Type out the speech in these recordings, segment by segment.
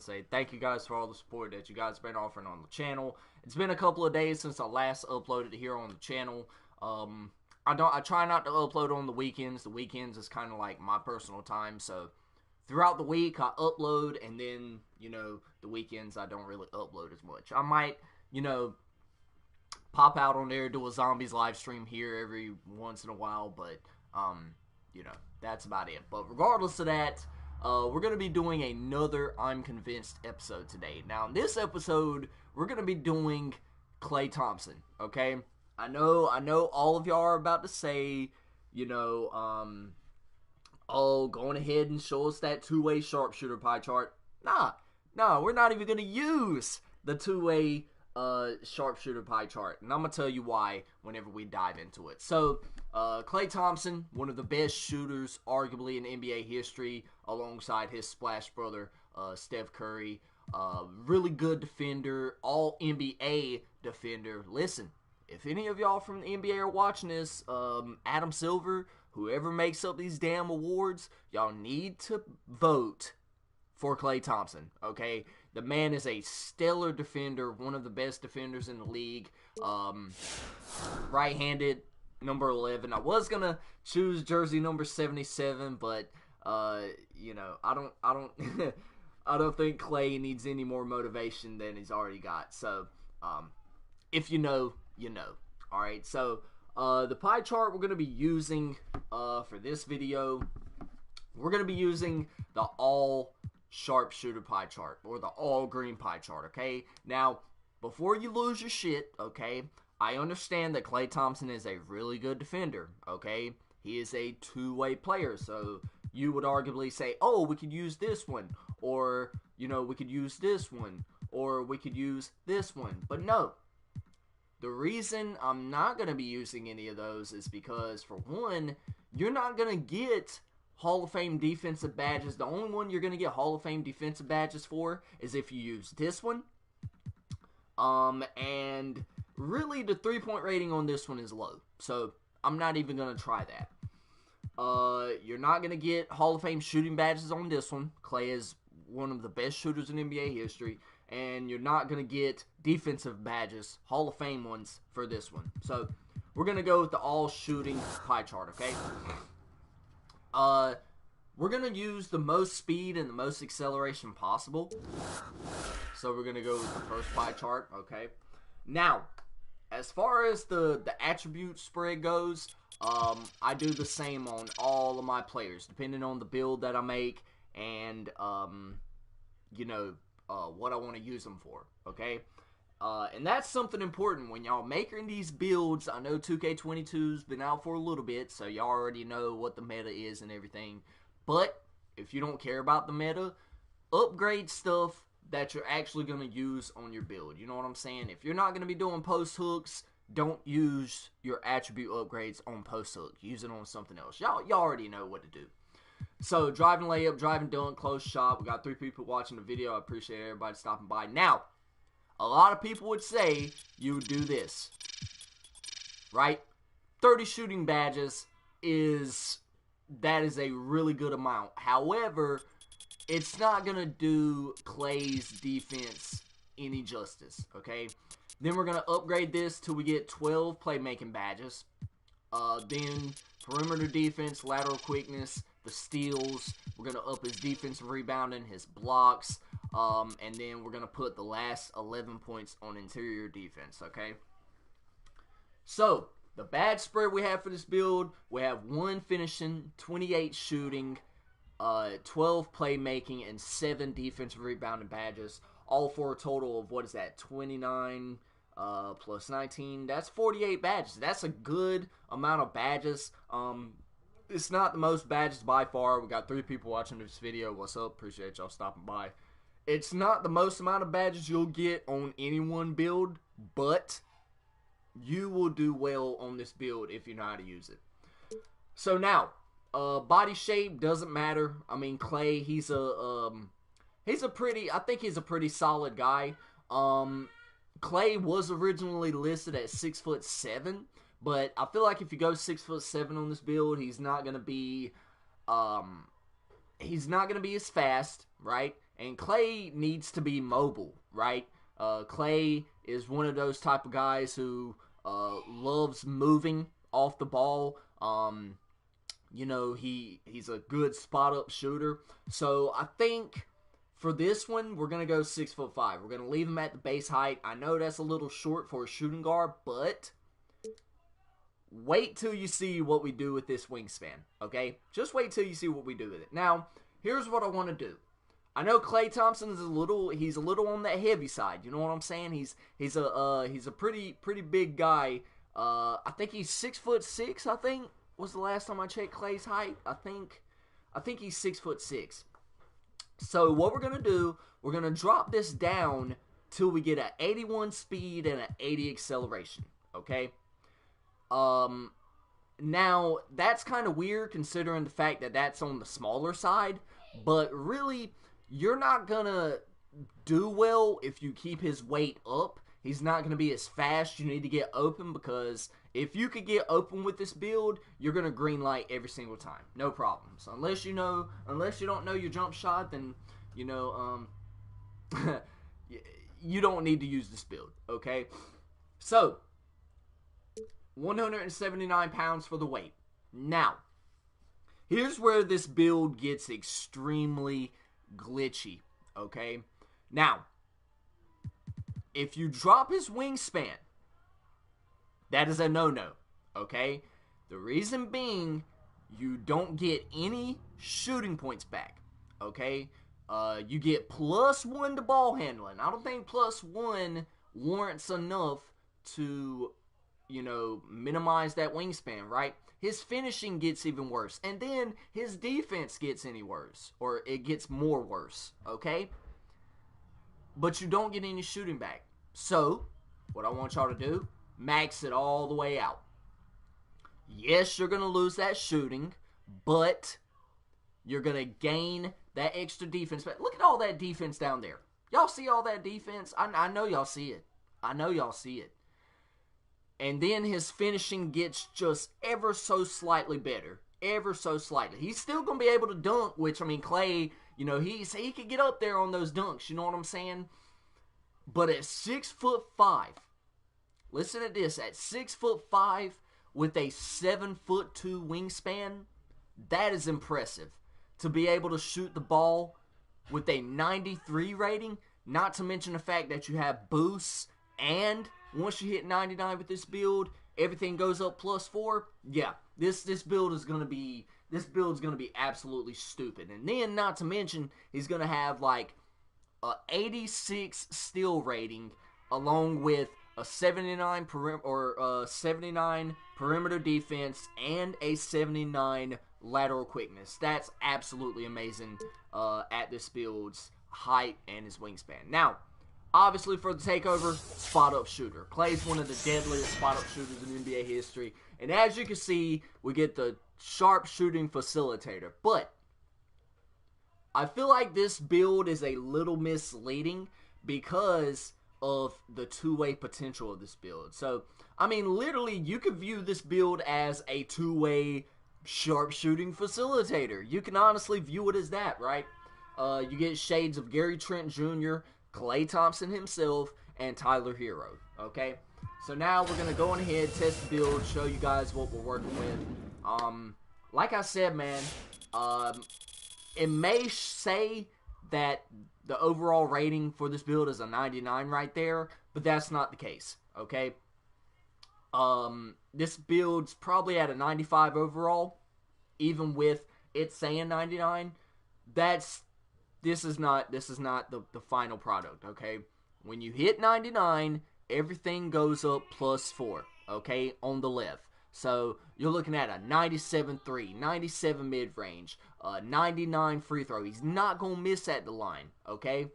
say thank you guys for all the support that you guys been offering on the channel. It's been a couple of days since I last uploaded here on the channel. I try not to upload on the weekends. The weekends is kind of like my personal time, so throughout the week I upload, and then the weekends I don't really upload as much. I might pop out on there, do a zombies live stream here every once in a while, but that's about it. But regardless of that, we're going to be doing another I'm Convinced episode today. Now, in this episode, we're going to be doing Klay Thompson, okay? I know all of y'all are about to say, oh, going ahead and show us that two-way sharpshooter pie chart. Nah, we're not even going to use the two-way sharpshooter pie chart, and I'm gonna tell you why whenever we dive into it. So Klay Thompson, one of the best shooters arguably in NBA history, alongside his splash brother Steph Curry, really good defender, all NBA defender. Listen, if any of y'all from the NBA are watching this, Adam Silver, whoever makes up these damn awards, y'all need to vote for Klay Thompson, okay? The man is a stellar defender, one of the best defenders in the league. Right-handed, number 11. I was gonna choose jersey number 77, but I don't I don't think Klay needs any more motivation than he's already got. So, if you know, you know. All right. So, the pie chart we're gonna be using for this video, we're gonna be using the all sharpshooter pie chart, or the all green pie chart, okay? Now, before you lose your shit, okay, I understand that Klay Thompson is a really good defender, okay? He is a two-way player, so you would arguably say, oh, we could use this one, or, we could use this one, or we could use this one, but no. The reason I'm not going to be using any of those is because, for one, you're not going to get Hall of Fame defensive badges. The only one you're going to get Hall of Fame defensive badges for is if you use this one. And really the 3-point rating on this one is low. So I'm not even going to try that. You're not going to get Hall of Fame shooting badges on this one. Klay is one of the best shooters in NBA history. And you're not going to get defensive badges, Hall of Fame ones, for this one. So we're going to go with the all shooting pie chart, okay? We're going to use the most speed and the most acceleration possible. So we're going to go with the first pie chart, okay? Now, as far as the attribute spread goes, I do the same on all of my players, depending on the build that I make and, what I want to use them for, okay? And that's something important when y'all making these builds. I know 2K22's been out for a little bit, so y'all already know what the meta is and everything. But if you don't care about the meta, upgrade stuff that you're actually going to use on your build. You know what I'm saying? If you're not going to be doing post hooks, don't use your attribute upgrades on post hook. Use it on something else. Y'all already know what to do. So, driving layup, driving dunk, close shot. We got 3 people watching the video. I appreciate everybody stopping by. Now, a lot of people would say you would do this, right? 30 shooting badges is a really good amount. However, it's not going to do Klay's defense any justice, okay? Then we're going to upgrade this till we get 12 playmaking badges. Then perimeter defense, lateral quickness, the steals. We're going to up his defensive rebounding, his blocks. And then we're going to put the last 11 points on interior defense, okay? So, the badge spread we have for this build, we have 1 finishing, 28 shooting, 12 playmaking, and 7 defensive rebounding badges, all for a total of, what is that, 29 plus 19? That's 48 badges. That's a good amount of badges. It's not the most badges by far. We got 3 people watching this video. What's up? Appreciate y'all stopping by. It's not the most amount of badges you'll get on any one build, but you will do well on this build if you know how to use it. So now, body shape doesn't matter. I mean, Klay, I think he's a pretty solid guy. Klay was originally listed at 6'7", but I feel like if you go 6'7" on this build, he's not gonna be as fast, right? And Klay needs to be mobile, right? Klay is one of those type of guys who loves moving off the ball. You know, he's a good spot-up shooter. So I think for this one, we're going to go 6'5". We're going to leave him at the base height. I know that's a little short for a shooting guard, but wait till you see what we do with this wingspan, okay? Just wait till you see what we do with it. Now, here's what I want to do. I know Klay Thompson is a little on that heavy side. You know what I'm saying? He's a pretty big guy. I think he's 6'6". I think was the last time I checked Klay's height. I think he's 6'6". So what we're gonna do, we're gonna drop this down till we get an 81 speed and an 80 acceleration. Okay. Now that's kind of weird considering the fact that that's on the smaller side, but really you're not gonna do well if you keep his weight up. He's not gonna be as fast. You need to get open, because if you could get open with this build, you're gonna green light every single time, no problem. So unless you don't know your jump shot, then you know you don't need to use this build. Okay, so 179 pounds for the weight. Now, here's where this build gets extremely glitchy, okay? Now, if you drop his wingspan, that is a no-no, okay? The reason being, you don't get any shooting points back, okay? You get +1 to ball handling. I don't think +1 warrants enough to, you know, minimize that wingspan, right? His finishing gets even worse, and then his defense gets any worse, or it gets more worse, okay? But you don't get any shooting back. So, what I want y'all to do, max it all the way out. Yes, you're going to lose that shooting, but you're going to gain that extra defense. But look at all that defense down there. Y'all see all that defense? I know y'all see it. I know y'all see it. And then his finishing gets just ever so slightly better. Ever so slightly. He's still going to be able to dunk, which, I mean, Klay, you know, he could get up there on those dunks. You know what I'm saying? But at 6'5", listen to this. At 6'5", with a 7'2" wingspan, that is impressive. To be able to shoot the ball with a 93 rating, not to mention the fact that you have boosts, and once you hit 99 with this build, everything goes up +4. Yeah, this build is gonna be absolutely stupid. And then, not to mention, he's gonna have like a 86 steal rating, along with a 79 perimeter defense and a 79 lateral quickness. That's absolutely amazing at this build's height and his wingspan. Now, obviously, for the takeover, spot-up shooter. Klay's one of the deadliest spot-up shooters in NBA history. And as you can see, we get the sharp shooting facilitator. But I feel like this build is a little misleading because of the two-way potential of this build. So, I mean, literally, you could view this build as a two-way sharp shooting facilitator. You can honestly view it as that, right? You get shades of Gary Trent Jr., Klay Thompson himself, and Tyler Hero, okay? So now we're going to go on ahead, test the build, show you guys what we're working with. Like I said, man, it may say that the overall rating for this build is a 99 right there, but that's not the case, okay? This build's probably at a 95 overall, even with it saying 99. This is not the final product, okay? When you hit 99, everything goes up +4, okay, on the left. So you're looking at a 97-3, 97 mid-range, 99 free throw. He's not going to miss at the line, okay?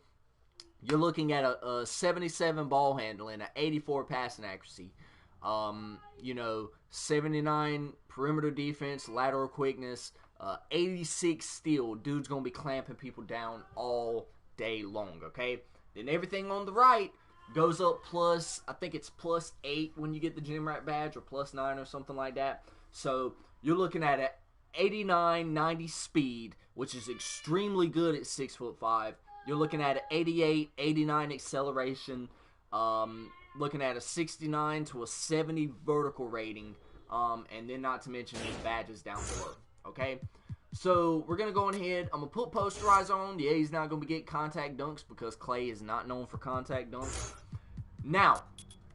You're looking at a 77 ball handling, an 84 passing accuracy, 79 perimeter defense, lateral quickness, 86 steal. Dude's going to be clamping people down all day long, okay? Then everything on the right goes up I think it's +8 when you get the gym rat badge, or +9 or something like that. So you're looking at an 89, 90 speed, which is extremely good at 6'5", you're looking at an 88, 89 acceleration, looking at a 69 to a 70 vertical rating, and then not to mention these badges down below, okay? So we're going to go ahead. I'm going to put Posterize on. Yeah, he's not going to be getting contact dunks because Klay is not known for contact dunks. Now,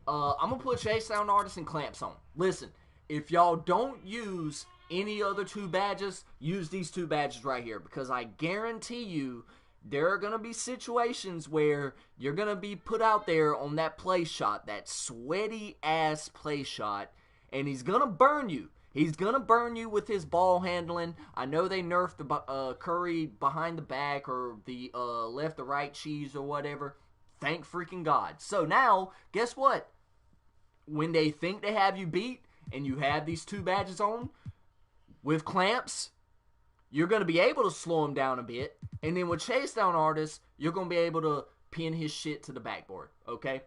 I'm going to put Chase Down Artist and Clamps on. Listen, if y'all don't use any other 2 badges, use these 2 badges right here, because I guarantee you there are going to be situations where you're going to be put out there on that play shot, that sweaty ass play shot, and he's going to burn you. He's going to burn you with his ball handling. I know they nerfed the Curry behind the back or the left to right cheese or whatever. Thank freaking God. So now, guess what? When they think they have you beat and you have these 2 badges on with Clamps, you're going to be able to slow him down a bit. And then with Chase Down Artist, you're going to be able to pin his shit to the backboard. Okay?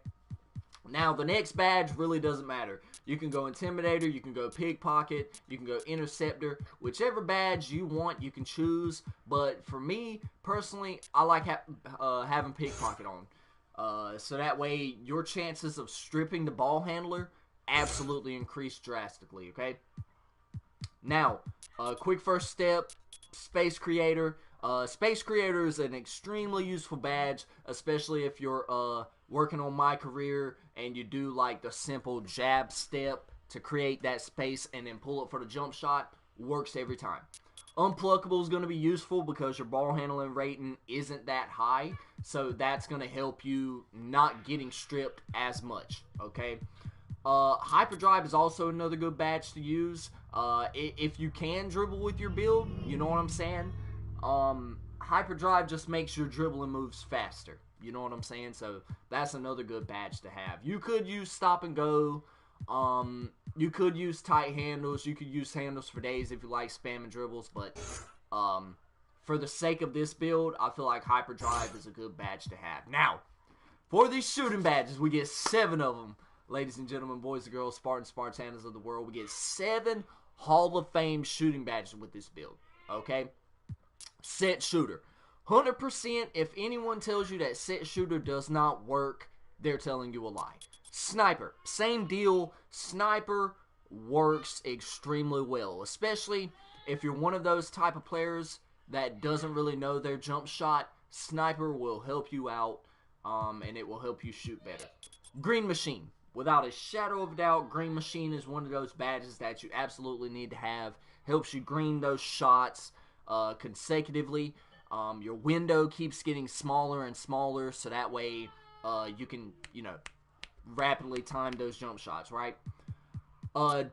Now, the next badge really doesn't matter. You can go Intimidator, you can go Pickpocket, you can go Interceptor. Whichever badge you want, you can choose. But for me, personally, I like having Pickpocket on. So that way, your chances of stripping the ball handler absolutely increase drastically, okay? Now, quick first step, Space Creator. Space Creator is an extremely useful badge, especially if you're working on My Career and you do like the simple jab step to create that space and then pull it for the jump shot. Works every time. Unpluckable is going to be useful because your ball handling rating isn't that high, so that's going to help you not getting stripped as much, okay? Hyperdrive is also another good badge to use. If you can dribble with your build, you know what I'm saying? Hyperdrive just makes your dribbling moves faster. You know what I'm saying? So that's another good badge to have. You could use Stop and Go. You could use tight handles. You could use handles for days if you like spamming dribbles. But for the sake of this build, I feel like Hyperdrive is a good badge to have. Now, for these shooting badges, we get 7 of them. Ladies and gentlemen, boys and girls, Spartans, Spartanas of the world. We get 7 Hall of Fame shooting badges with this build. Okay? Set Shooter. 100% if anyone tells you that Set Shooter does not work, they're telling you a lie. Sniper. Same deal. Sniper works extremely well. Especially if you're one of those type of players that doesn't really know their jump shot. Sniper will help you out. And it will help you shoot better. Green Machine. Without a shadow of a doubt, Green Machine is one of those badges that you absolutely need to have. Helps you green those shots consecutively. Your window keeps getting smaller and smaller, so that way you can, rapidly time those jump shots, right?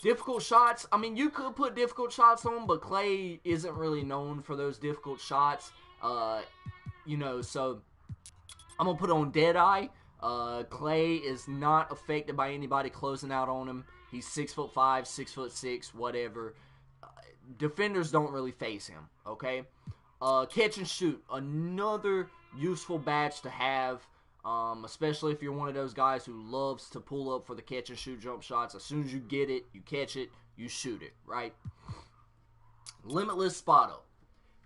Difficult shots, I mean, you could put difficult shots on, but Klay isn't really known for those difficult shots. So I'm going to put on Deadeye. Klay is not affected by anybody closing out on him. He's 6'5", 6'6", whatever. Defenders don't really face him, okay? Catch and Shoot, another useful badge to have, especially if you're one of those guys who loves to pull up for the catch and shoot jump shots. As soon as you get it, you catch it, you shoot it, right? Limitless Spotto.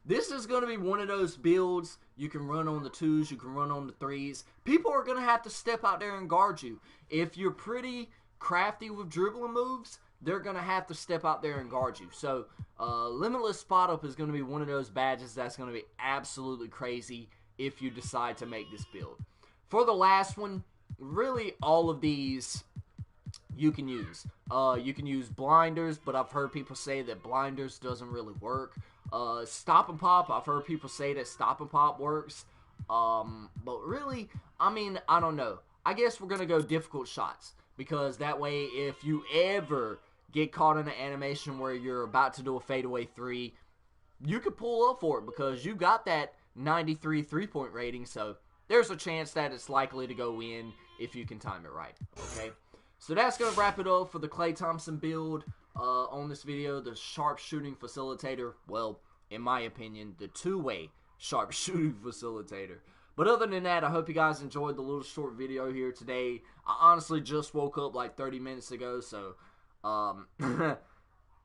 This is going to be one of those builds you can run on the 2s, you can run on the 3s. People are going to have to step out there and guard you. If you're pretty crafty with dribbling moves, they're going to have to step out there and guard you. So, Limitless Spot Up is going to be one of those badges that's going to be absolutely crazy if you decide to make this build. For the last one, really all of these you can use. You can use Blinders, but I've heard people say that Blinders doesn't really work. Stop and Pop, I've heard people say that Stop and Pop works. But really, I mean, I don't know. I guess we're going to go difficult shots. Because that way, if you ever get caught in an animation where you're about to do a fadeaway 3, you could pull up for it because you got that 93 3-point rating. So there's a chance that it's likely to go in if you can time it right. Okay? So that's going to wrap it up for the Klay Thompson build on this video. The sharpshooting facilitator. Well, in my opinion, the two-way sharpshooting facilitator. But other than that, I hope you guys enjoyed the little short video here today. I honestly just woke up like 30 minutes ago, so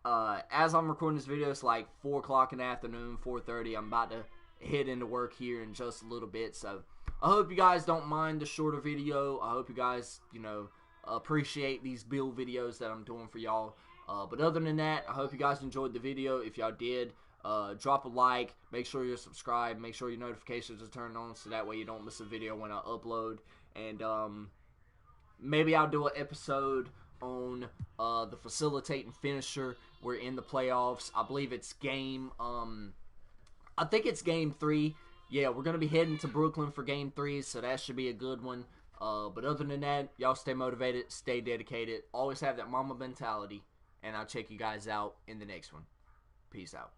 as I'm recording this video, it's like 4 o'clock in the afternoon, 4:30. I'm about to head into work here in just a little bit. So I hope you guys don't mind the shorter video. I hope you guys, you know, appreciate these build videos that I'm doing for y'all. But other than that, I hope you guys enjoyed the video. If y'all did, drop a like, make sure you're subscribed, make sure your notifications are turned on so that way you don't miss a video when I upload. And maybe I'll do an episode on the facilitating finisher. We're in the playoffs. I believe it's game, I think it's game 3. Yeah, we're going to be heading to Brooklyn for game 3, so that should be a good one. But other than that, y'all stay motivated, stay dedicated, always have that Mamba mentality, and I'll check you guys out in the next one. Peace out.